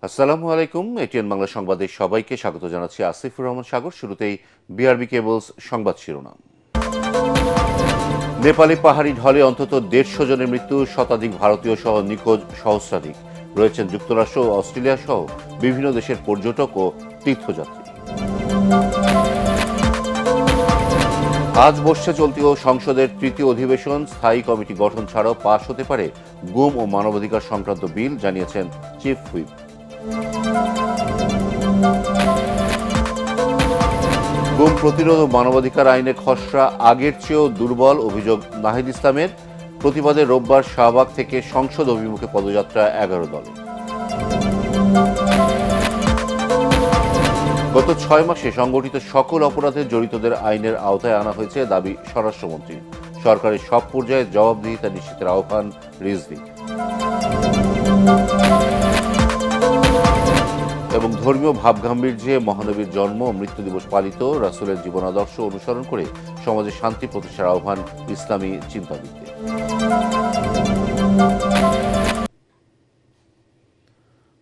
আসসালামু আলাইকুম। এটিএন বাংলা সংবাদে সবাইকে স্বাগত জানাচ্ছি। আসিফুর রহমান সাগর। শুরুতেই বিআরবি কেবলস সংবাদ শিরোনাম। নেপালি পাহাড়ি ঢলে অন্তত 150 জনের মৃত্যু, শতাধিক ভারতীয় সহ নিখোঁজ সহস্রাধিক। রয়েছেন যুক্তরাষ্ট্র ও অস্ট্রেলিয়া সহ বিভিন্ন দেশের পর্যটক ও তীর্থযাত্রী। আজ বসছে চলতি সংসদের তৃতীয় অধিবেশন। স্থায়ী কমিটি গঠন ছাড়াও পাশ হতে পারে গুম ও মানবাধিকার সংক্রান্ত বিল, জানিয়েছেন চিফ হুইপ। গুম প্রতিরোধ ও মানবাধিকার আইনের খসড়া আগের চেয়েও দুর্বল, অভিযোগ নাহিদ ইসলামের। প্রতিবাদে রোববার শাহবাগ থেকে সংসদ অভিমুখে পদযাত্রা 11 দলে। গত 6 মাসে সংগঠিত সকল অপরাধে জড়িতদের আইনের আওতায় আনা হয়েছে, দাবি স্বরাষ্ট্রমন্ত্রী। সরকারের সব পর্যায়ে জবাবদিহিতা নিশ্চিতের আহ্বান রিজভীর। এবং ধর্মীয় ভাবগাম্ভীর্যে মহানবীর জন্ম ও মৃত্যু দিবস পালিত, রাসূলের জীবনাদর্শ অনুসরণ করে সমাজে শান্তি প্রতিষ্ঠার আহ্বান ইসলামী চিন্তাবিদদের।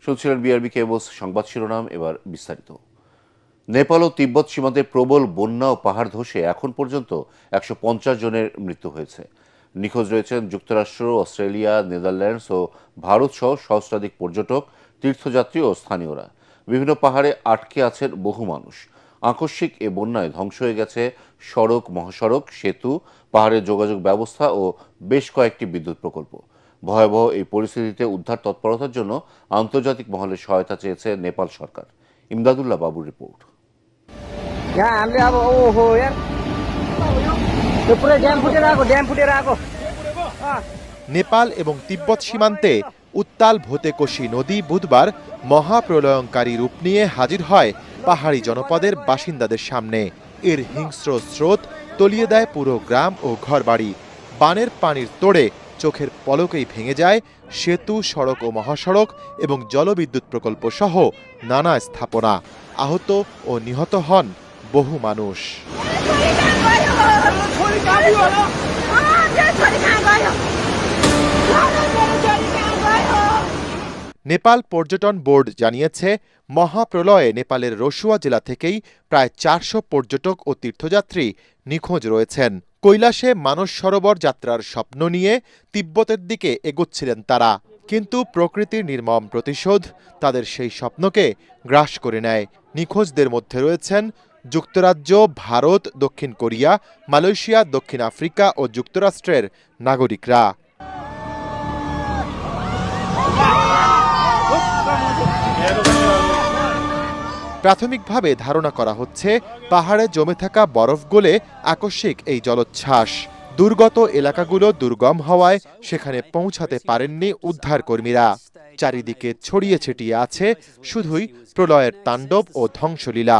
শুনছিলেন বিআরবি কেবলস সংবাদ শিরোনাম, এবার বিস্তারিত। নেপাল ও তিব্বত সীমান্তে প্রবল বন্যা ও পাহাড় ধসে এখন পর্যন্ত 150 জনের মৃত্যু হয়েছে। নিখোঁজ রয়েছেন যুক্তরাষ্ট্র, অস্ট্রেলিয়া, নেদারল্যান্ডস ও ভারত সহ সহস্রাধিক পর্যটক, তীর্থযাত্রী ও স্থানীয়রা। বিভিন্ন পাহাড়ে আটকে আছেন বহু মানুষ। আকস্মিক এ বন্যায় ধ্বংস হয়ে গেছে সড়ক, মহাসড়ক, সেতু, পাহাড়ের যোগাযোগ ব্যবস্থা ও বেশ কয়েকটি বিদ্যুৎ প্রকল্প। ভয়াবহ এই পরিস্থিতিতে উদ্ধার তৎপরতার জন্য আন্তর্জাতিক মহলের সহায়তা চেয়েছে নেপাল সরকার। ইমদাদুল্লাহ বাবুর রিপোর্ট। নেপাল এবং তিব্বত সীমান্তে উত্তাল ভোতেকোশি নদী বুধবার মহাপ্রলয়ঙ্কারী রূপ নিয়ে হাজির হয় পাহাড়ি জনপদের বাসিন্দাদের সামনে। এর হিংস্র স্রোত তলিয়ে দেয় পুরো গ্রাম ও ঘরবাড়ি। বানের পানির তোড়ে চোখের পলকেই ভেঙে যায় সেতু, সড়ক ও মহাসড়ক এবং জলবিদ্যুৎ প্রকল্প সহ নানা স্থাপনা। আহত ও নিহত হন বহু মানুষ। নেপাল পর্যটন বোর্ড জানিয়েছে, মহাপ্রলয়ে নেপালের রসুয়া জেলা থেকেই প্রায় 400 পর্যটক ও তীর্থযাত্রী নিখোঁজ রয়েছেন। কৈলাসে মানস সরোবর যাত্রার স্বপ্ন নিয়ে তিব্বতের দিকে এগোচ্ছিলেন তারা, কিন্তু প্রকৃতির নির্মম প্রতিশোধ তাদের সেই স্বপ্নকে গ্রাস করে নেয়। নিখোঁজদের মধ্যে রয়েছেন যুক্তরাজ্য, ভারত, দক্ষিণ কোরিয়া, মালয়েশিয়া, দক্ষিণ আফ্রিকা ও যুক্তরাষ্ট্রের নাগরিকরা। প্রাথমিকভাবে ধারণা করা হচ্ছে, পাহাড়ে জমে থাকা বরফ গলে আকস্মিক এই জলোচ্ছ্বাস। দুর্গত এলাকাগুলো দুর্গম হওয়ায় সেখানে পৌঁছাতে পারেননি উদ্ধারকর্মীরা। চারিদিকে ছড়িয়ে ছিটিয়ে আছে শুধুই প্রলয়ের তাণ্ডব ও ধ্বংসলীলা।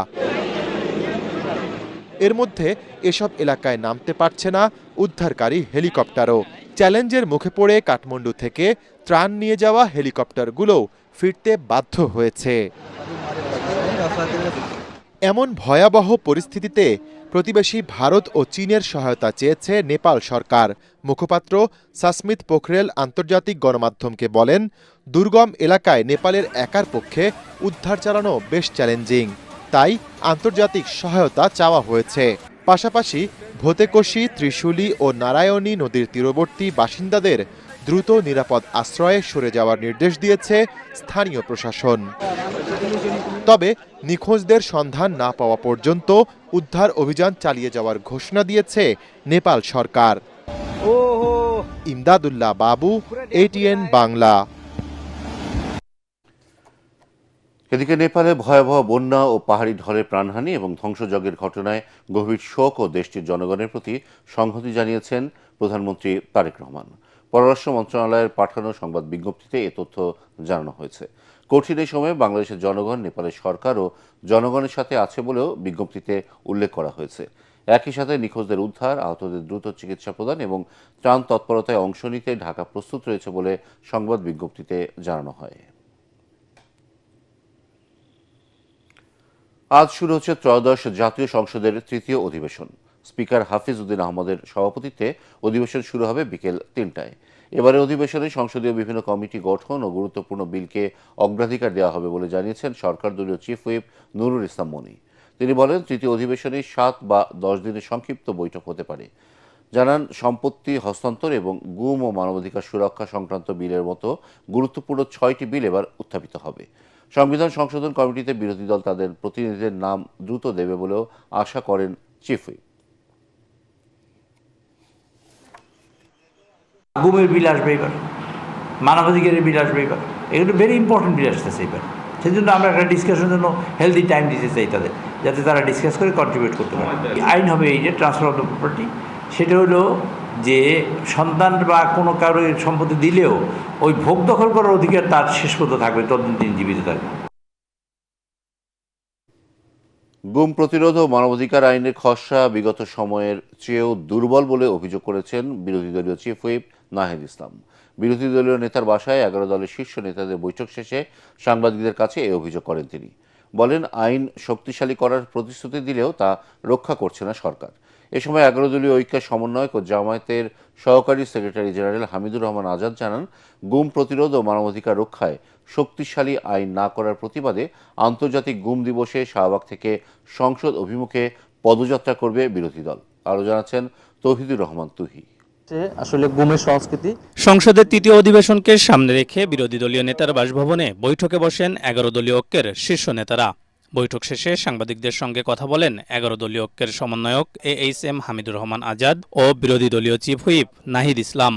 এর মধ্যে এসব এলাকায় নামতে পারছে না উদ্ধারকারী হেলিকপ্টারও। চ্যালেঞ্জের মুখে পড়ে কাঠমান্ডু থেকে ত্রাণ নিয়ে যাওয়া হেলিকপ্টারগুলোও ফিরতে বাধ্য হয়েছে। এমন ভয়াবহ পরিস্থিতিতে প্রতিবেশী ভারত ও চীনের সহায়তা চেয়েছে নেপাল সরকার। মুখপাত্র সাসমিত পোখরেল আন্তর্জাতিক গণমাধ্যমকে বলেন, দুর্গম এলাকায় নেপালের একার পক্ষে উদ্ধার চালানো বেশ চ্যালেঞ্জিং, তাই আন্তর্জাতিক সহায়তা চাওয়া হয়েছে। পাশাপাশি ভোতেকোশি, ত্রিশুলি ও নারায়ণী নদীর তীরবর্তী বাসিন্দাদের দ্রুত নিরাপদ আশ্রয়ে সরে যাওয়ার নির্দেশ দিয়েছে স্থানীয় প্রশাসন। তবে নিখোঁজদের সন্ধান না পাওয়া পর্যন্ত উদ্ধার অভিযান চালিয়ে যাওয়ার ঘোষণা দিয়েছে নেপাল সরকার। ইমদাদুল্লাহ বাবু, এটিএন বাংলা। এদিকে নেপালে ভয়াবহ বন্যা ও পাহাড়ি ঢলে প্রাণহানি এবং ধ্বংসযজ্ঞের ঘটনায় গভীর শোক ও দেশটির জনগণের প্রতি সংহতি জানিয়েছেন প্রধানমন্ত্রী তারেক রহমান। পররাষ্ট্র মন্ত্রণালয়ের পাঠানো সংবাদ বিজ্ঞপ্তিতে এ তথ্য জানানো হয়েছে। কঠিন এই সময়ে বাংলাদেশের জনগণ নেপালের সরকার ও জনগণের সাথে আছে বলেও বিজ্ঞপ্তিতে উল্লেখ করা হয়েছে। একই সাথে নিখোঁজদের উদ্ধার, আহতদের দ্রুত চিকিৎসা প্রদান এবং ত্রাণ তৎপরতায় অংশ নিতে ঢাকা প্রস্তুত রয়েছে বলে সংবাদ বিজ্ঞপ্তিতে জানানো হয়। আজ শুরু হচ্ছে ত্রয়োদশ জাতীয় সংসদের তৃতীয় অধিবেশন। স্পিকার হাফিজ উদ্দিন আহমদের সভাপতিত্বে অধিবেশন শুরু হবে বিকেল 3টায়। এবারের অধিবেশনে সংসদীয় বিভিন্ন কমিটি গঠন ও গুরুত্বপূর্ণ বিলকে অগ্রাধিকার দেওয়া হবে বলে জানিয়েছেন সরকার দলীয় চিফ হুইপ নুরুল ইসলাম মনি। তিনি বলেন, তৃতীয় অধিবেশনে 7 বা 10 দিনের সংক্ষিপ্ত বৈঠক হতে পারে। জানান, সম্পত্তি হস্তান্তর এবং গুম ও মানবাধিকার সুরক্ষা সংক্রান্ত বিলের মতো গুরুত্বপূর্ণ 6টি বিল এবার উত্থাপিত হবে। সংবিধান সংশোধন কমিটিতে বিরোধী দল তাদের প্রতিনিধিদের নাম দ্রুত দেবে বলেও আশা করেন চিফ হুইপ। গুমের বিল আসবে এবার, মানবাধিকারের বিল আসবে এবার, এগুলো ভেরি ইম্পর্টেন্ট বিল আসতেছে এবার। সেই জন্য আমরা একটা ডিসকাশনের জন্য হেলদি টাইম দিতে চাই তাদের, যাতে তারা ডিসকাস করে কন্ট্রিবিউট করতে পারে। আইন হবে এই যে ট্রান্সফার অফ দ্য প্রপার্টি, সেটা হলো যে সন্তান বা কোনো কারো সম্পত্তি দিলেও ওই ভোগ দখল করার অধিকার তার শেষ পর্যন্ত থাকবে, ততদিন তিনি জীবিত থাকবে। গুম প্রতিরোধ ও মানবাধিকার আইনের খসড়া বিগত সময়ের চেয়েও দুর্বল বলে অভিযোগ করেছেন বিরোধী দলীয় চিফ হুইপ নাহিদ ইসলাম। বিরোধী দলীয় নেতার বাসায় 11 দলের শীর্ষ নেতাদের বৈঠক শেষে সাংবাদিকদের কাছে এই অভিযোগ করেন তিনি। বলেন, আইন শক্তিশালী করার প্রতিশ্রুতি দিলেও তা রক্ষা করছে না সরকার। এ সময় 11 দলীয় ঐক্যের সমন্বয়ক ও জামায়াতের সহকারী সেক্রেটারি জেনারেল হামিদুর রহমান আজাদ জানান, গুম প্রতিরোধ ও মানবাধিকার রক্ষায় শক্তিশালী আইন না করার প্রতিবাদে আন্তর্জাতিক গুম দিবসে শাহবাগ থেকে সংসদ অভিমুখে পদযাত্রা করবে বিরোধী দল। আরও জানাচ্ছেন তৌহিদুর রহমান তুহি। আসলে গুমের সংস্কৃতি। সংসদের তৃতীয় অধিবেশনকে সামনে রেখে বিরোধী দলীয় নেতার বাসভবনে বৈঠকে বসেন 11 দলীয় ঐক্যের শীর্ষ নেতারা। বৈঠক শেষে সাংবাদিকদের সঙ্গে কথা বলেন 11 দলীয় ঐক্যের সমন্বয়ক AHM হামিদুর রহমান আজাদ ও বিরোধী দলীয় চিফ হুইপ নাহিদ ইসলাম।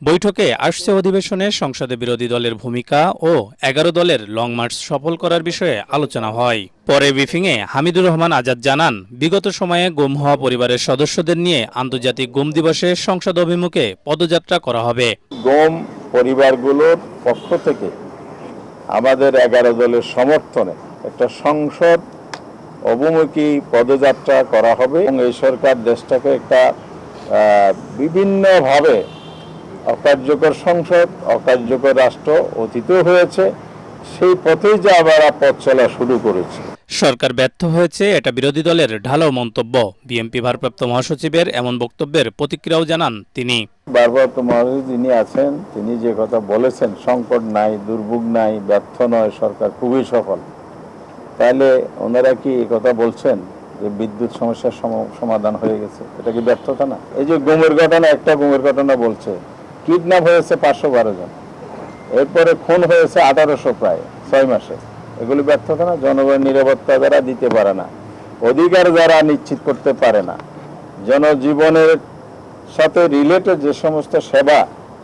বৈঠকে আসছে অধিবেশনে সংসদে বিরোধী দলের ভূমিকা ও 11 দলের লং মার্চ সফল করার বিষয়ে আলোচনা হয়। পরে ব্রিফিংয়ে হামিদুর রহমান আজাদ জানান, বিগত সময়ে গুম হওয়া পরিবারের সদস্যদের নিয়ে আন্তর্জাতিক গুম দিবসে সংসদ অভিমুখে পদযাত্রা করা হবে। গুম পরিবারগুলোর পক্ষ থেকে আমাদের 11 দলের সমর্থনে একটা সংসদ অভিমুখী পদযাত্রা করা হবে এবং এই সরকার দেশটাকে একটা বিভিন্নভাবে অকার্যকর সংসদ, অকার্যকর রাষ্ট্র অতীতও হয়েছে, সেই পথেই যে আবার পথ চলা শুরু করেছে। সরকার ব্যর্থ হয়েছে, এটা বিরোধী দলের ঢালাও মন্তব্য। বিএনপি ভারপ্রাপ্ত মহাসচিবের এমন বক্তব্যের প্রতিক্রিয়াও জানান তিনি। ভারপ্রাপ্ত মহাসচিব যিনি আছেন, তিনি যে কথা বলেছেন, সংকট নাই, দুর্ভোগ নাই, ব্যর্থ নয়, সরকার খুবই সফল, তাহলে ওনারা কি এই কথা বলছেন যে বিদ্যুৎ সমস্যার সমাধান হয়ে গেছে? এটা কি ব্যর্থতা না? এই যে গুমের ঘটনা, একটা গুমের ঘটনা বলছে, কিডন্যাপ হয়েছে 512 জন, এরপরে খুন হয়েছে 1800 প্রায় 6 মাসে। এগুলি ব্যর্থতা না? জনগণের নিরাপত্তা যারা দিতে পারে না, অধিকার যারা নিশ্চিত করতে পারে না, জনজীবনের সাথে রিলেটেড যে সমস্ত সেবা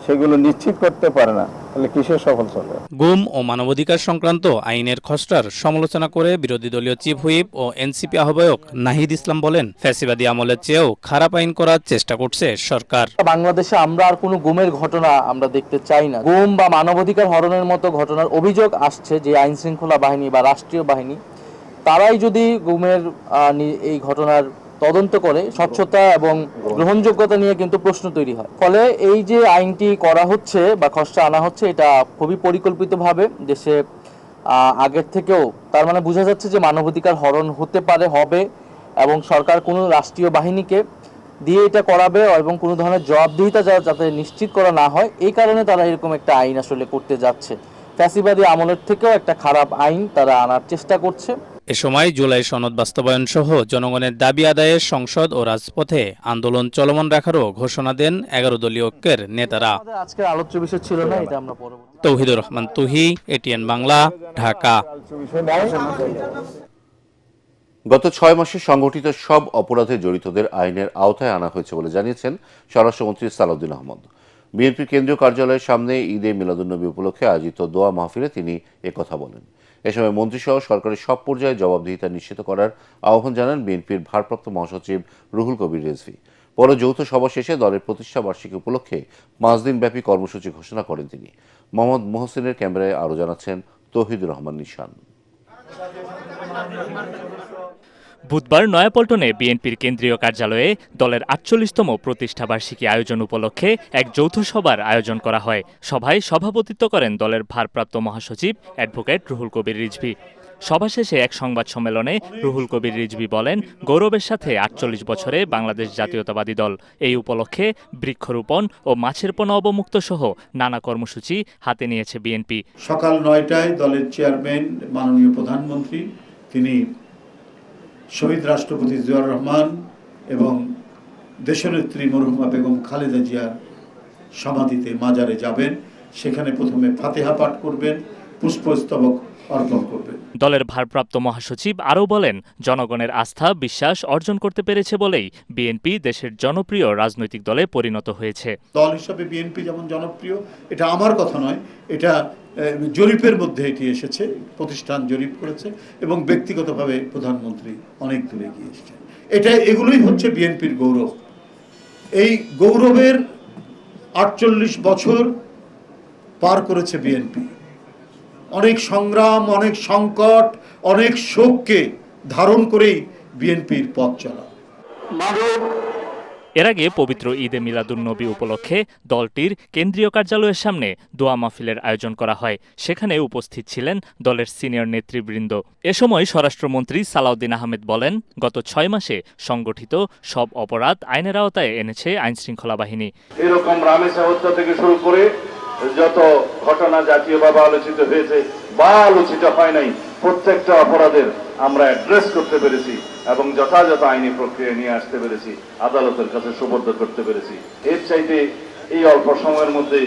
সেগুলো নিশ্চিত করতে পারে না, তাহলে কিসের সফল চলে? গুম ও মানবাধিকার সংক্রান্ত আইনের খসড়ার সমালোচনা করে বিরোধী দলীয় চিফ হুইপ ও এনসিপি আহ্বায়ক নাহিদ ইসলাম বলেন, ফ্যাসিবাদী আমলের চেয়েও খারাপ আইন করার চেষ্টা করছে সরকার। বাংলাদেশে আমরা আর কোনো গুমের ঘটনা আমরা দেখতে চাই না। গুম বা মানবাধিকার হরণের মতো ঘটনার অভিযোগ আসছে যে আইন শৃঙ্খলা বাহিনী বা রাষ্ট্রীয় বাহিনী, তারাই যদি গুমের এই ঘটনার তদন্ত করে স্বচ্ছতা এবং গ্রহণযোগ্যতা নিয়ে কিন্তু প্রশ্ন তৈরি হয়। ফলে এই যে আইনটি করা হচ্ছে বা খসড়া আনা হচ্ছে, এটা খুবই পরিকল্পিতভাবে দেশে আগের থেকেও, তার মানে বোঝা যাচ্ছে যে মানবাধিকার হরণ হতে পারে, হবে, এবং সরকার কোনো রাষ্ট্রীয় বাহিনীকে দিয়ে এটা করাবে এবং কোনো ধরনের জবাবদিহিতা যাতে নিশ্চিত করা না হয়, এই কারণে তারা এরকম একটা আইন আসলে করতে যাচ্ছে। ফ্যাসিবাদী আমলের থেকেও একটা খারাপ আইন তারা আনার চেষ্টা করছে। এ সময় জুলাই সনদ বাস্তবায়ন সহ জনগণের দাবি আদায়ে সংসদ ও রাজপথে আন্দোলন চলমান রাখারও ঘোষণা দেন 11 দলীয় ঐক্যের নেতারা। আজকের আলোচ্য বিষয় ছিল না, এটা আমরা পরবর্তী। তৌহিদুর রহমান তুহি, ATN বাংলা, ঢাকা। গত 6 মাসে সংগঠিত সব অপরাধে জড়িতদের আইনের আওতায় আনা হয়েছে বলে জানিয়েছেন স্বরাষ্ট্রমন্ত্রী সালাউদ্দিন আহমদ। বিএনপির কেন্দ্রীয় কার্যালয়ের সামনে ঈদে মিলাদুন্নবী উপলক্ষে আয়োজিত দোয়া মাহফিলে তিনি একথা বলেন। এ সময় মন্ত্রীসহ সরকারের সব পর্যায়ে জবাবদিহিতা নিশ্চিত করার আহ্বান জানান বিএনপির ভারপ্রাপ্ত মহাসচিব রুহুল কবির রিজভী। পরে যৌথ সভা শেষে দলের প্রতিষ্ঠা বার্ষিকী উপলক্ষে 5 দিনব্যাপী কর্মসূচি ঘোষণা করেন তিনি। মোহাম্মদ মোহসিনের ক্যামেরায় আরও জানাচ্ছেন তৌহিদুর রহমান নিশান। বুধবার নয়াপল্টনে বিএনপির কেন্দ্রীয় কার্যালয়ে দলের ৪৮তম প্রতিষ্ঠাবার্ষিকী আয়োজন উপলক্ষে এক যৌথ সভার আয়োজন করা হয়। সভায় সভাপতিত্ব করেন দলের ভারপ্রাপ্ত মহাসচিব অ্যাডভোকেট রুহুল কবির রিজভী। সভা শেষে এক সংবাদ সম্মেলনে রুহুল কবির রিজভী বলেন, গৌরবের সাথে ৪৮ বছরে বাংলাদেশ জাতীয়তাবাদী দল এই উপলক্ষে বৃক্ষরোপণ ও মাছের পোনা অবমুক্ত সহ নানা কর্মসূচি হাতে নিয়েছে বিএনপি। সকাল ৯টায় দলের চেয়ারম্যান মাননীয় প্রধানমন্ত্রী তিনি শহীদ রাষ্ট্রপতি জিয়াউর রহমান এবং দেশনেত্রী মরহুমা বেগম খালেদা জিয়ার সমাধিতে মাজারে যাবেন। সেখানে প্রথমে ফাতিহা পাঠ করবেন, পুষ্পস্তবক অর্পণ করবেন। দলের ভারপ্রাপ্ত মহাসচিব আরও বলেন, জনগণের আস্থা বিশ্বাস অর্জন করতে পেরেছে বলেই বিএনপি দেশের জনপ্রিয় রাজনৈতিক দলে পরিণত হয়েছে। দল হিসাবে বিএনপি যেমন জনপ্রিয়, এটা আমার কথা নয়, এটা জরিপের মধ্যে এটি এসেছে, প্রতিষ্ঠান জরিপ করেছে এবং ব্যক্তিগতভাবে প্রধানমন্ত্রী অনেক দূরে গিয়ে এসেছেন। এগুলোই হচ্ছে বিএনপির গৌরব। এই গৌরবের ৪৮ বছর পার করেছে বিএনপি। অনেক সংগ্রাম, অনেক সংকট, অনেক শোককে ধারণ করেই বিএনপির পথ চলা। এর আগে পবিত্র ঈদে মিলাদুন্নবী উপলক্ষে দলটির কেন্দ্রীয় কার্যালয়ের সামনে দোয়া মাহফিলের আয়োজন করা হয়। সেখানে উপস্থিত ছিলেন দলের সিনিয়র নেতৃবৃন্দ। এ সময় স্বরাষ্ট্রমন্ত্রী সালাউদ্দিন আহমেদ বলেন, গত ৬ মাসে সংগঠিত সব অপরাধ আইনের আওতায় এনেছে আইনশৃঙ্খলা বাহিনী। এরকম রামেসা হত্যা থেকে শুরু করে যত ঘটনা জাতীয়ভাবে আলোচিত হয়েছে বা আলোচিত হয় নাই, প্রত্যেকটা অপরাধের আমরা অ্যাড্রেস করতে পেরেছি এবং যথাযথ আইনি প্রক্রিয়া নিয়ে আসতে পেরেছি, আদালতের কাছে সুপর্দ করতে পেরেছি। এর চাইতে এই অল্প সময়ের মধ্যে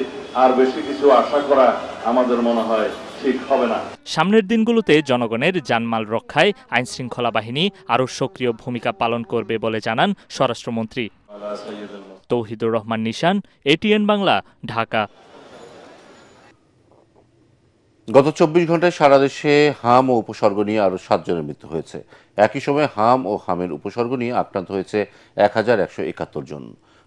আর বেশি কিছু আশা করা আমাদের মনে হয় ঠিক হবে না। সামনের দিনগুলোতে জনগণের জানমাল রক্ষায় আইনশৃঙ্খলা বাহিনী আরও সক্রিয় ভূমিকা পালন করবে বলে জানান স্বরাষ্ট্রমন্ত্রী। তৌহিদুর রহমান নিশান, এটিএন বাংলা, ঢাকা। গত ২৪ ঘন্টায় সারা দেশে হাম ও উপসর্গ নিয়ে আরও ৭ জনের মৃত্যু হয়েছে। একই সময়ে হাম ও হামের উপসর্গ নিয়ে আক্রান্ত হয়েছে ১,১৭১ জন।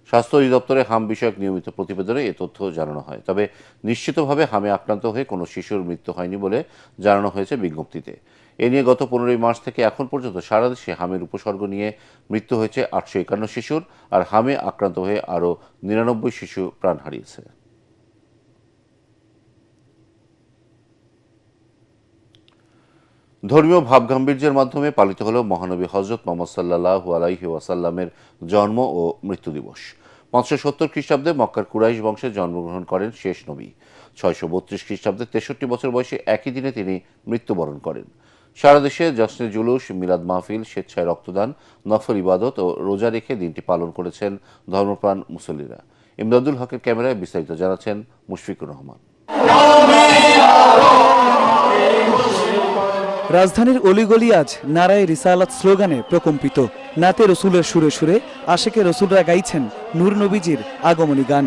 স্বাস্থ্য অধিদপ্তরে হাম বিষয়ক নিয়মিত প্রতিবেদনে এ তথ্য জানানো হয়। তবে নিশ্চিতভাবে হামে আক্রান্ত হয়ে কোনো শিশুর মৃত্যু হয়নি বলে জানানো হয়েছে বিজ্ঞপ্তিতে। এ নিয়ে গত ১৫ মার্চ থেকে এখন পর্যন্ত সারা দেশে হামের উপসর্গ নিয়ে মৃত্যু হয়েছে ৮৫১ শিশুর, আর হামে আক্রান্ত হয়ে আরও ৯৯ শিশু প্রাণ হারিয়েছে। ধর্মীয় ভাবগাম্ভীর্যের মাধ্যমে পালিত হল মহানবী হজরত মুহাম্মদ সাল্লাল্লাহু আলাইহি ওয়াসাল্লামের জন্ম ও মৃত্যু দিবস। ৫৭০ খ্রিস্টাব্দে মক্কার কুরাইশ বংশে জন্মগ্রহণ করেন শেষ নবী। ৬৩২ খ্রিস্টাব্দে ৬৩ বছর বয়সে একই দিনে তিনি মৃত্যুবরণ করেন। সারা দেশে জশ্নে জুলুস, মিলাদ মাহফিল, স্বেচ্ছায় রক্তদান, নফল ইবাদত ও রোজা রেখে দিনটি পালন করেছেন ধর্মপ্রাণ মুসল্লিরা। ইমদাদুল হকের ক্যামেরায় বিস্তারিত জানাচ্ছেন মুশফিকুর রহমান। রাজধানীর অলিগলি আজ নারায়ে রিসালাত স্লোগানে প্রকম্পিত। নাতে রসুলের সুরে সুরে আশেকে রসুলরা গাইছেন নূর নবীজির আগমনী গান।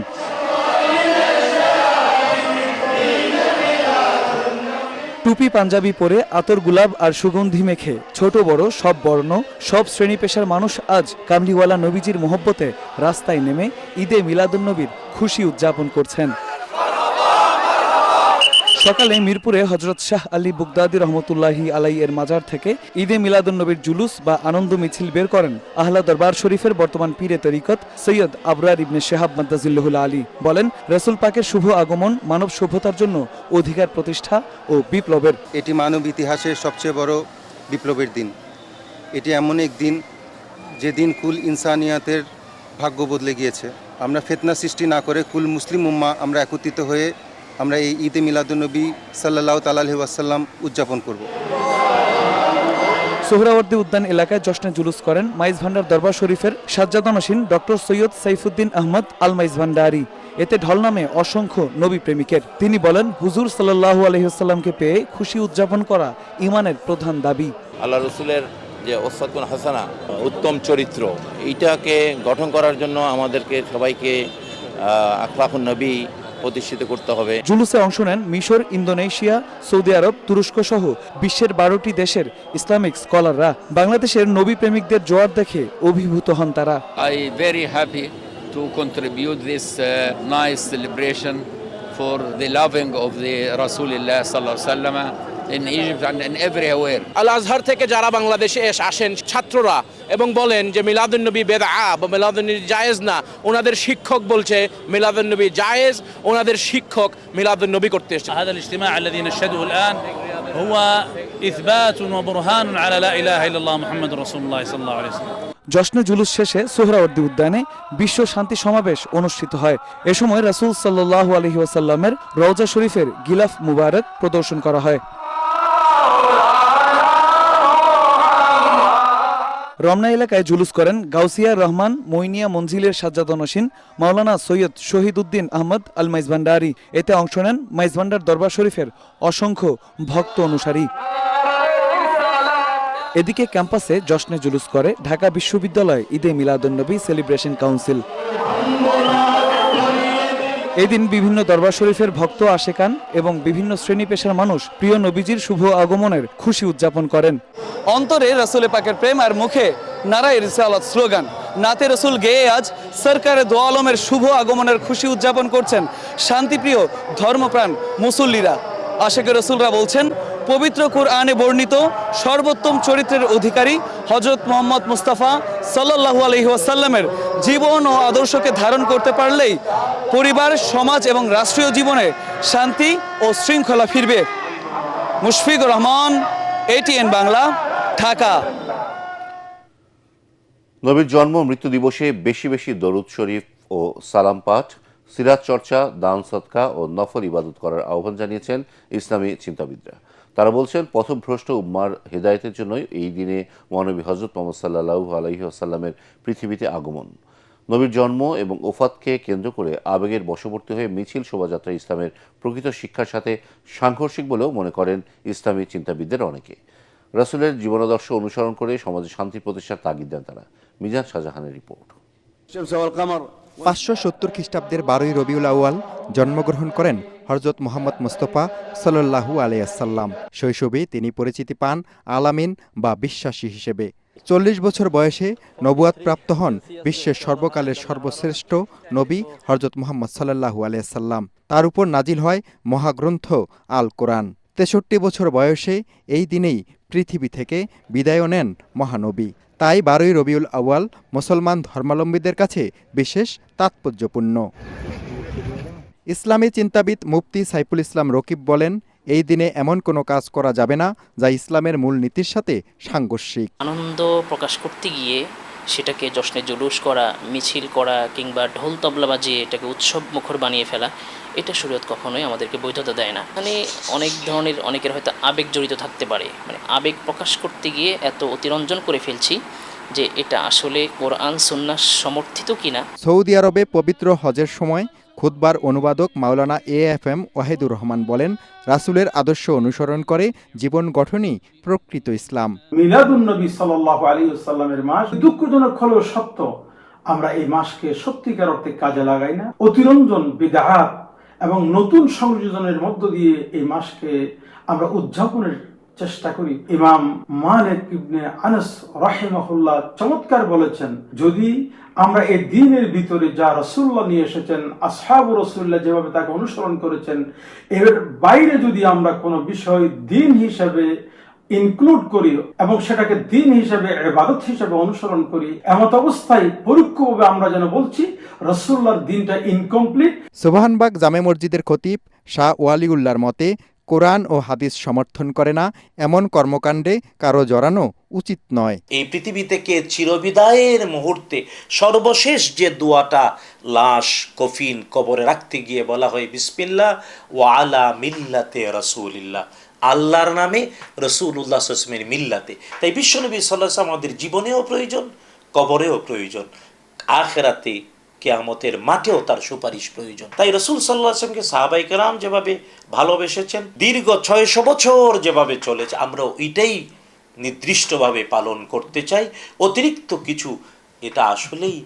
টুপি পাঞ্জাবি পরে আতর গুলাব আর সুগন্ধি মেখে ছোট বড় সব বর্ণ সব শ্রেণী পেশার মানুষ আজ কামলিওয়ালা নবীজির মোহব্বতে রাস্তায় নেমে ঈদে মিলাদুন্নবীর খুশি উদযাপন করছেন। সকালে মিরপুরে হযরত শাহ আলী বুগদাদি রহমতুল্লাহি আলাই এর মাজার থেকে ঈদে মিলাদুন্নবীর জুলুস বা আনন্দ মিছিল বের করেন আহলা দরবার শরীফের বর্তমান পীরে তরিকত সৈয়দ আবরার ইবনে শেহাব মাদ্দাজিল্লাহুল আলী। বলেন, রাসূল পাকের শুভ আগমন মানব সভ্যতার জন্য অধিকার প্রতিষ্ঠা ও বিপ্লবের। এটি মানব ইতিহাসের সবচেয়ে বড় বিপ্লবের দিন। এটি এমন এক দিন যে দিন কুল ইনসানিয়াতের ভাগ্য বদলে গিয়েছে। আমরা ফিতনা সৃষ্টি না করে কুল মুসলিম উম্মাহ আমরা একত্রিত হয়ে আমরা এই ঈদে মিলাদুন্নবী সাল্লাল্লাহু তাআলা আলাইহি ওয়াসাল্লাম উদযাপন করব। সোহরাওয়ার্দী উদ্যান এলাকায় জশ্নে জুলুস করেন মাইজ ভান্ডার দরবার শরীফের সাজ্জাদানশীন ডক্টর সৈয়দ সাইফুদ্দিন আহমদ আল মাইজ ভান্ডারি। এতে ঢল নামে অসংখ্য নবী প্রেমিকের। তিনি বলেন, হুজুর সাল্লাল্লাহু আলাইহি ওয়াসাল্লামকে পেয়ে খুশি উদযাপন করা ঈমানের প্রধান দাবি। আল্লাহ রাসূলের যে ওসওয়াতুন হাসানা, উত্তম চরিত্র, এইটাকে গঠন করার জন্য আমাদেরকে সবাইকে আখলাকুন নবী প্রতিষ্ঠিত করতে হবে। জুলুসে অংশ নেন মিশর, ইন্দোনেশিয়া, সৌদি আরব, তুরস্ক সহ বিশ্বের 12টি দেশের ইসলামিক স্কলাররা। বাংলাদেশের নবী প্রেমিকদের জোয়ার দেখে অভিভূত হন তারা। I very happy to contribute this nice celebration for the loving of the Rasulullah sallallahu alaihi wasallam in Egypt and in everywhere. আল আজহার থেকে যারা বাংলাদেশে আসেন ছাত্ররা এবং বলেন যে মিলাদুন্নবী বেদআ বা মিলাদুন্নবী জায়েজ না, ওনাদের শিক্ষক বলছে মিলাদুন্নবী জায়েজ, ওনাদের শিক্ষক মিলাদুন্নবী করতে এসেছে। هذا الاجتماع الذي نشهده الآن هو إثبات وبرهان على لا إله إلا الله محمد رسول الله صلى الله عليه وسلم জশ্নে জুলুস শেষে সোহরাওয়ার্দী উদ্যানে বিশ্ব শান্তি সমাবেশ অনুষ্ঠিত হয়। এ সময় রাসূল সাল্লাল্লাহু আলাইহি ওয়াসাল্লামের রওজা শরীফের গিলাফ মুবারক প্রদর্শন করা হয়। রমনা এলাকায় জুলুস করেন গাউসিয়া রহমান মইনিয়া মঞ্জিলের সাজ্জাদনশীন মাওলানা সৈয়দ শহীদউদ্দিন আহমদ আল মাইজভান্ডারি। এতে অংশ নেন মাইজভান্ডার দরবার শরীফের অসংখ্য ভক্ত অনুসারী। এদিকে ক্যাম্পাসে জশ্নে জুলুস করে ঢাকা বিশ্ববিদ্যালয় ঈদে মিলাদুন্নবী সেলিব্রেশন কাউন্সিল। এদিন বিভিন্ন দরবার শরীফের ভক্ত আশেকান এবং বিভিন্ন শ্রেণী পেশার মানুষ প্রিয় নবীজির শুভ আগমনের খুশি উদযাপন করেন। অন্তরে রাসূল পাকের প্রেম আর মুখে নারায়ে রিসালাত স্লোগান নাতে রসুল গেয়ে আজ সরকারে দো আলমের শুভ আগমনের খুশি উদযাপন করছেন শান্তিপ্রিয় ধর্মপ্রাণ মুসল্লিরা। আশেকে রসুলরা বলছেন, পবিত্র কুরআনে বর্ণিত সর্বোত্তম চরিত্রের অধিকারী হযরত মুহাম্মদ মুস্তাফা সাল্লাল্লাহু আলাইহি ওয়াসাল্লামের জীবন ও আদর্শকে ধারণ করতে পারলেই পরিবার, সমাজ এবং রাষ্ট্রীয় জীবনে শান্তি ও শৃঙ্খলা ফিরবে। মুশফিকুর রহমান, ATN বাংলা, ঢাকা। নবীর জন্ম মৃত্যু দিবসে বেশি বেশি দরুদ শরীফ ও সালাম পাঠ, সিরাত চর্চা, দান সদকা ও নফল ইবাদত করার আহ্বান জানিয়েছেন ইসলামী চিন্তাবিদরা। তারা বলছেন, পথভ্রষ্ট উম্মার হেদায়েতের জন্যই এই দিনে মহানবী হযরত মুহাম্মদ সাল্লাল্লাহু আলাইহি ওয়াসাল্লামের পৃথিবীতে আগমন। নবীর জন্ম এবং ওফাতকে কেন্দ্র করে আবেগের বশবর্তী হয়ে মিছিল শোভাযাত্রা ইসলামের প্রকৃত শিক্ষার সাথে সাংঘর্ষিক বলেও মনে করেন ইসলামী চিন্তাবিদদের অনেকে। রাসূলের জীবনাদর্শ অনুসরণ করে সমাজে শান্তি প্রতিষ্ঠার তাগিদ দেন তারা। মিজান শাহজাহানের রিপোর্ট। 570 খ্রিস্টাব্দের 12ই রবিউল আউয়াল জন্মগ্রহণ করেন হযরত মুহাম্মদ মুস্তাফা সাল্লাল্লাহু আলাইহি ওয়াসাল্লাম। শৈশবে তিনি পরিচিতি পান আলামিন বা বিশ্বাসী হিসেবে। 40 বছর বয়সে নবুয়াত প্রাপ্ত হন বিশ্বের সর্বকালের সর্বশ্রেষ্ঠ নবী হযরত মুহাম্মদ সাল্লাল্লাহু আলাইহি ওয়াসাল্লাম। তার উপর নাজিল হয় মহাগ্রন্থ আল কোরআন। 63 বছর বয়সে এই দিনেই পৃথিবী থেকে বিদায় নেন মহানবী। তাই 12ই রবিউল আউয়াল মুসলমান ধর্মাবলম্বীদের কাছে বিশেষ তাৎপর্যপূর্ণ। ইসলামী চিন্তাবিদ মুফতি সাইফুল ইসলাম রকিব বলেন, এই দিনে এমন কোনো কাজ করা যাবে না যা ইসলামের মূল নীতির সাথে সাংঘর্ষিক। আনন্দ প্রকাশ করতে গিয়ে সেটাকে জশ্নে জুলুস করা, মিছিল করা কিংবা ঢোল তবলা বাজিয়ে এটাকে উৎসব মুখর বানিয়ে ফেলা, এটা শরীয়ত কখনোই আমাদেরকে বৈধতা দেয় না। মানে অনেক ধরনের অনেকের হয়তো আবেগ জড়িত থাকতে পারে, মানে আবেগ প্রকাশ করতে গিয়ে এত অতিরঞ্জন করে ফেলছি যে এটা আসলে কোরআন সুন্নাহ সমর্থিত কিনা। সৌদি আরবে পবিত্র হজের সময় খুতবার অনুবাদক মাওলানা AFM ওয়াহিদুর রহমান বলেন, রাসূলের আদর্শ অনুসরণ করে জীবন গঠনই প্রকৃত ইসলাম। মিলাদুন্নবী সাল্লাল্লাহু আলাইহি ওয়াসাল্লামের মাস দুঃখজনক হলেও সত্য, আমরা এই মাসকে সত্যিকার অর্থে কাজে লাগাই না। অতিরঞ্জন, বিদআত এবং নতুন সংযোজনের মধ্য দিয়ে এই মাসকে আমরা উদযাপনের চেষ্টা করি। ইমাম মালিক ইবনে আনাস রাহিমাহুল্লাহ চমৎকার বলেছেন, যদি আমরা এই দ্বীনের ভিতরে যা রাসূলুল্লাহ নিয়ে এসেছেন, আসহাবুর রাসূলুল্লাহ যেভাবে তাকে অনুসরণ করেছেন, এর বাইরে যদি আমরা কোনো বিষয় দ্বীন হিসেবে ইনক্লুড করি এবং সেটাকে দ্বীন হিসেবে, ইবাদত হিসেবে অনুসরণ করি, এমত অবস্থায় পরোক্ষভাবে আমরা যেন বলছি রাসূলুল্লাহর দ্বীনটা ইনকমপ্লিট। সুবহানবাগ জামে মসজিদের খতিব শাহ ওয়ালিউল্লাহর মতে, কোরআন ও হাদিস সমর্থন করে না এমন কর্মকাণ্ডে কারো জড়ানো উচিত নয়। এই পৃথিবী থেকে চিরবিদায়ের মুহূর্তে সর্বশেষ যে দোয়াটা লাশ কফিন কবরে রাখতে গিয়ে বলা হয়, বিসমিল্লাহ ওয়া আলা মিল্লাতে রাসূলিল্লাহ, আল্লাহর নামে রাসূলুল্লাহ সাল্লাল্লাহু আলাইহি ওয়াসাল্লামের মিল্লাতে। তাই বিশ্বনবী সাল্লাল্লাহু আলাইহি ওয়াসাল্লাম আমাদের জীবনেও প্রয়োজন, কবরেও প্রয়োজন, আখিরাতে কিয়ামতের মাঠেও তার সুপারিশ প্রয়োজন। তাই রাসূল সাল্লাল্লাহু আলাইহি ওয়াসাল্লামকে সাহাবায়ে কেরাম যেভাবে ভালোবেসেছেন, দীর্ঘ 600 বছর যেভাবে চলেছে, আমরা ওইটাই নির্দিষ্টভাবে পালন করতে চাই। অতিরিক্ত কিছু এটা আসলেই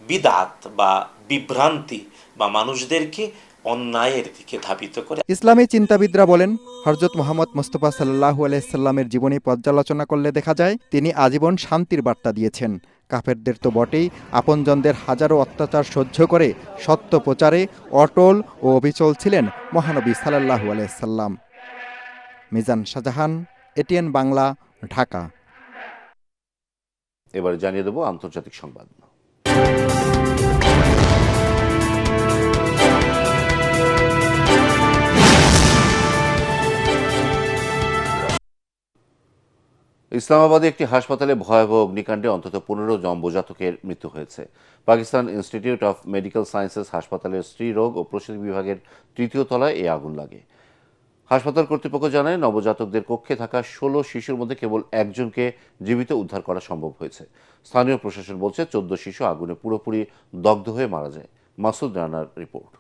বিদআত বা বিভ্রান্তি বা মানুষদেরকে অন্যায়ের দিকে ধাবিত করে। ইসলামী চিন্তাবিদরা বলেন, হযরত মুহাম্মদ মুস্তাফা সাল্লাল্লাহু আলাইহি সাল্লামের জীবনী পর্যালোচনা করলে দেখা যায় তিনি আজীবন শান্তির বার্তা দিয়েছেন। কাফেরদের তো বটেই, আপনজনদের হাজারো অত্যাচার সহ্য করে সত্য প্রচারে অটল ও অবিচল ছিলেন মহানবী সাল্লাল্লাহু আলাইহি সাল্লাম। মিজান শাহজাহান, ATN বাংলা, ঢাকা। এবার জানিয়ে দেব আন্তর্জাতিক সংবাদ। ইসলামাবাদে একটি হাসপাতালে ভয়াবহ অগ্নিকাণ্ডে অন্তত 15 নবজাতকের মৃত্যু হয়েছে। Pakistan institute of medical sciences হাসপাতালের স্ত্রী রোগ ও প্রসূতি বিভাগের 3য় তলায় এই আগুন লাগে। হাসপাতাল কর্তৃপক্ষ জানায়, নবজাতকদের কক্ষে থাকা 16 শিশুর মধ্যে কেবল একজনকে জীবিত উদ্ধার করা সম্ভব হয়েছে। স্থানীয় প্রশাসন বলছে 14 শিশু আগুনে পুরোপুরি দগ্ধ হয়ে মারা যায়। মাসুদ রানার রিপোর্ট।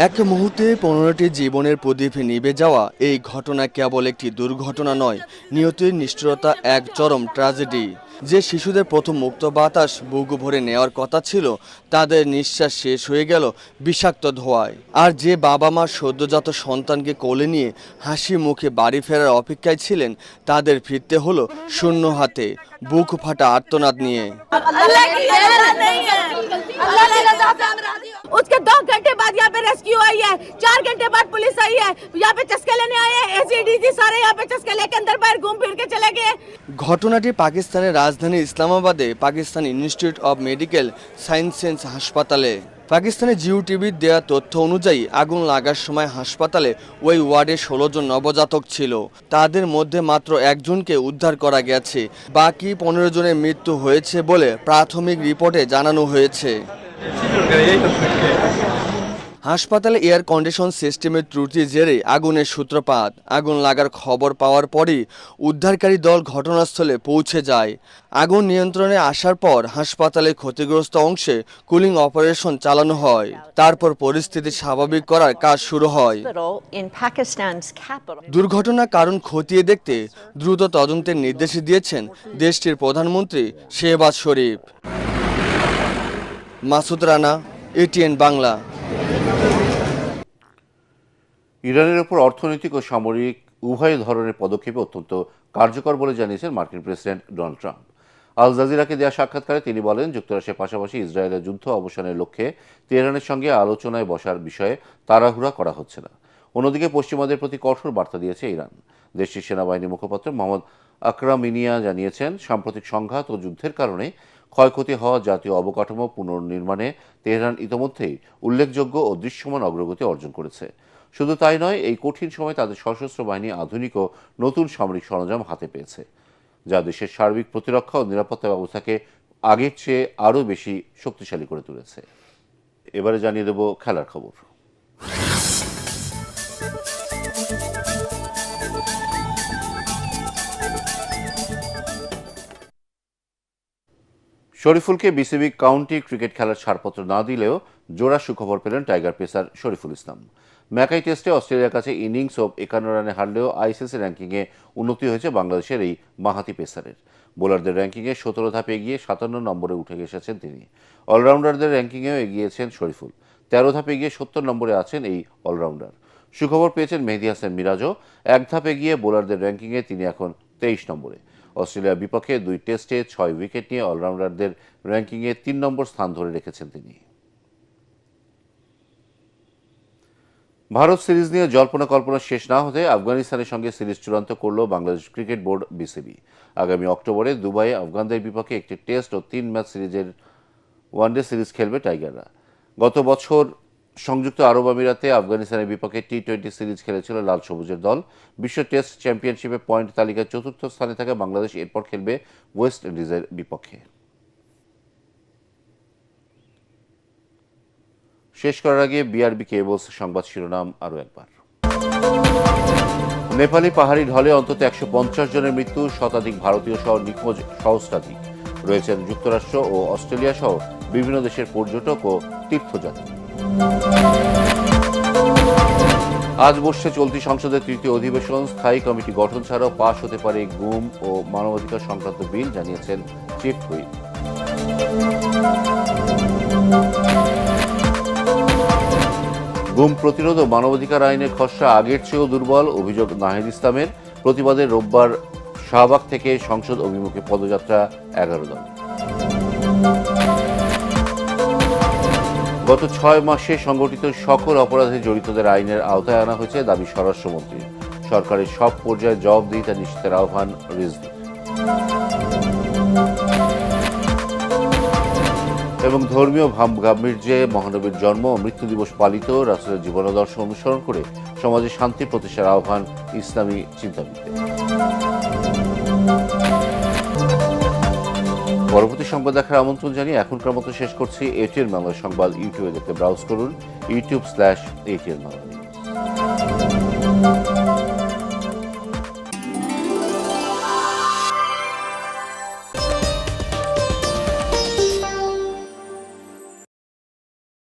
এক মুহূর্তে 15টি জীবনের প্রদীপ নিভে যাওয়া এই ঘটনা কেবল একটি দুর্ঘটনা নয়, নিহতের নিষ্ঠুরতা এক চরম ট্র্যাজেডি। যে শিশুদের প্রথম মুক্ত বাতাস বুক ভরে নেওয়ার কথা ছিল, তাদের নিঃশ্বাস শেষ হয়ে গেল বিষাক্ত ধোঁয়ায়। আর যে বাবা মা সদ্যজাত সন্তানকে কোলে নিয়ে হাসি মুখে বাড়ি ফেরার অপেক্ষায় ছিলেন, তাদের ফিরতে হলো শূন্য হাতে, বুক ফাটা আর্তনাদ নিয়ে। उसके 2 घंटे बाद यहाँ पे रेस्क्यू आई है, 4 घंटे बाद पुलिस आई है, यहाँ पे चस्के लेने आए हैं, एसीडीसी सारे यहाँ पे चस्के लेके अंदर बाहर घूम फिर के चले गए। ঘটনাটি পাকিস্তানের রাজধানী ইসলামাবাদে Pakistan institute of medical sciences হাসপাতালে। পাকিস্তানের জিও টিভির দেওয়া তথ্য অনুযায়ী আগুন লাগার সময় হাসপাতালে ওই ওয়ার্ডে 16 জন নবজাতক ছিল। তাদের মধ্যে মাত্র একজনকে উদ্ধার করা গেছে, বাকি 15 জনের মৃত্যু হয়েছে বলে প্রাথমিক রিপোর্টে জানানো হয়েছে। হাসপাতালে এয়ার কন্ডিশন সিস্টেমের ত্রুটির জেরে আগুনের সূত্রপাত। আগুন লাগার খবর পাওয়ার পরই উদ্ধারকারী দল ঘটনাস্থলে পৌঁছে যায়। আগুন নিয়ন্ত্রণে আসার পর হাসপাতালের ক্ষতিগ্রস্ত অংশে কুলিং অপারেশন চালানো হয়। তারপর পরিস্থিতি স্বাভাবিক করার কাজ শুরু হয়। দুর্ঘটনার কারণ খতিয়ে দেখতে দ্রুত তদন্তের নির্দেশ দিয়েছেন দেশটির প্রধানমন্ত্রী শেহবাজ শরীফ। মাসুদ রানা, এটিএন বাংলা। ইরানের ওপর অর্থনৈতিক ও সামরিক উভয় ধরনের পদক্ষেপ অত্যন্ত কার্যকর বলে জানিয়েছেন মার্কিন প্রেসিডেন্ট ডোনাল্ড ট্রাম্প। আল জাজিরাকে দেওয়া সাক্ষাৎকারে তিনি বলেন, যুক্তরাষ্ট্রের পাশাপাশি ইসরায়েলের যুদ্ধ অবসানের লক্ষ্যে তেহরানের সঙ্গে আলোচনায় বসার বিষয়ে তাড়াহুড়া করা হচ্ছে না। অন্যদিকে পশ্চিমাদের প্রতি কঠোর বার্তা দিয়েছে ইরান। দেশটির সেনাবাহিনীর মুখপাত্র মোহাম্মদ আকরাম মিনিয়া জানিয়েছেন, সাম্প্রতিক সংঘাত ও যুদ্ধের কারণে ক্ষয়ক্ষতি হওয়া জাতীয় অবকাঠামো পুনর্নির্মাণে তেহরান ইতোমধ্যেই উল্লেখযোগ্য ও দৃশ্যমান অগ্রগতি অর্জন করেছে। শুধু তাই নয়, এই কঠিন সময়ে তাদের সশস্ত্র বাহিনী আধুনিক ও নতুন সামরিক সরঞ্জাম হাতে পেয়েছে, যা দেশের সার্বিক প্রতিরক্ষা ও নিরাপত্তা ব্যবস্থাকে আগের চেয়ে আরও বেশি শক্তিশালী করে তুলেছে। এবারে জানিয়ে দেব খেলার খবর। শরীফুলকে বিসিবি কাউন্টি ক্রিকেট খেলার ছাড়পত্র না দিলেও জোড়া সুখবর পেলেন tiger pacer Shariful Islam. Mackay টেস্টে অস্ট্রেলিয়ার কাছে ইনিংস ও 51 রানে হারলেও আইসিসি র্যাঙ্কিংয়ে উন্নতি হয়েছে বাংলাদেশের এই বাঁহাতি পেসারের। বোলারদের র্যাঙ্কিংয়ে 17 ধাপে এগিয়ে 57 নম্বরে উঠে এসেছেন তিনি। অলরাউন্ডারদের র্যাঙ্কিংয়েও এগিয়েছেন শরীফুল। 13 ধাপে গিয়ে 70 নম্বরে আছেন এই অলরাউন্ডার। সুখবর পেয়েছেন মেহেদী হাসান মিরাজও। 1 ধাপে গিয়ে বোলারদের র্যাঙ্কিংয়ে তিনি এখন 23 নম্বরে। অস্ট্রেলিয়ার বিপক্ষে 2 টেস্টে 6 উইকেট নিয়ে অলরাউন্ডারদের র্যাঙ্কিংয়ে 3 নম্বর স্থান ধরে রেখেছেন তিনি। ভারত সিরিজ নিয়ে জল্পনা কল্পনা শেষ না হতে আফগানিস্তানের সঙ্গে সিরিজ চূড়ান্ত করল বাংলাদেশ ক্রিকেট বোর্ড বিসিবি। আগামী অক্টোবরে দুবাইয়ে আফগানদের বিপক্ষে একটি টেস্ট ও 3 ম্যাচ সিরিজের ওয়ানডে সিরিজ খেলবে টাইগাররা। গত বছর সংযুক্ত আরব আমিরাতে আফগানিস্তানের বিপক্ষে টি-20 সিরিজ খেলেছিল লাল সবুজের দল। বিশ্ব টেস্ট চ্যাম্পিয়নশিপে পয়েন্ট তালিকায় 4র্থ স্থানে থাকা বাংলাদেশ এরপর খেলবে ওয়েস্ট ইন্ডিজের বিপক্ষে। শেষ করার আগে বিআরবি কেবলস সংবাদ শিরোনাম আরও একবার। নেপালি পাহাড়ি ঢলে অন্তত 150 জনের মৃত্যু, শতাধিক ভারতীয় সহ নিখোঁজ সহস্রাধিক। রয়েছেন যুক্তরাষ্ট্র ও অস্ট্রেলিয়া সহ বিভিন্ন দেশের পর্যটক ও তীর্থযাত্রী। আজ বসছে চলতি সংসদের 3য় অধিবেশন। স্থায়ী কমিটি গঠন ছাড়াও পাশ হতে পারে গুম ও মানবাধিকার সংক্রান্ত বিল, জানিয়েছেন চিফ হুইপ। গুম প্রতিরোধ ও মানবাধিকার আইনের খসড়া আগের চেয়েও দুর্বল, অভিযোগ নাহিদ ইসলামের। প্রতিবাদে রোববার শাহবাগ থেকে সংসদ অভিমুখে পদযাত্রা 11 দল। গত 6 মাসে সংগঠিত সকল অপরাধে জড়িতদের আইনের আওতায় আনা হয়েছে, দাবি স্বরাষ্ট্রমন্ত্রীর। সরকারের সব পর্যায়ে জবাবদিহিতা নিশ্চিতের আহ্বান রিজভীর। এবং ধর্মীয় গাম্ভীর্যে মহানবীর জন্ম ও মৃত্যু দিবস পালিত, রাসূলের জীবনাদর্শ অনুসরণ করে সমাজে শান্তি প্রতিষ্ঠার আহ্বান ইসলামী চিন্তাবিদদের। পরবর্তী সংবাদ দেখার আমন্ত্রণ জানিয়ে এখনকার মতো শেষ করছি। এটিএন বাংলা সংবাদ ইউটিউবে দেখতে ব্রাউজ করুন youtube/ATN বাংলা।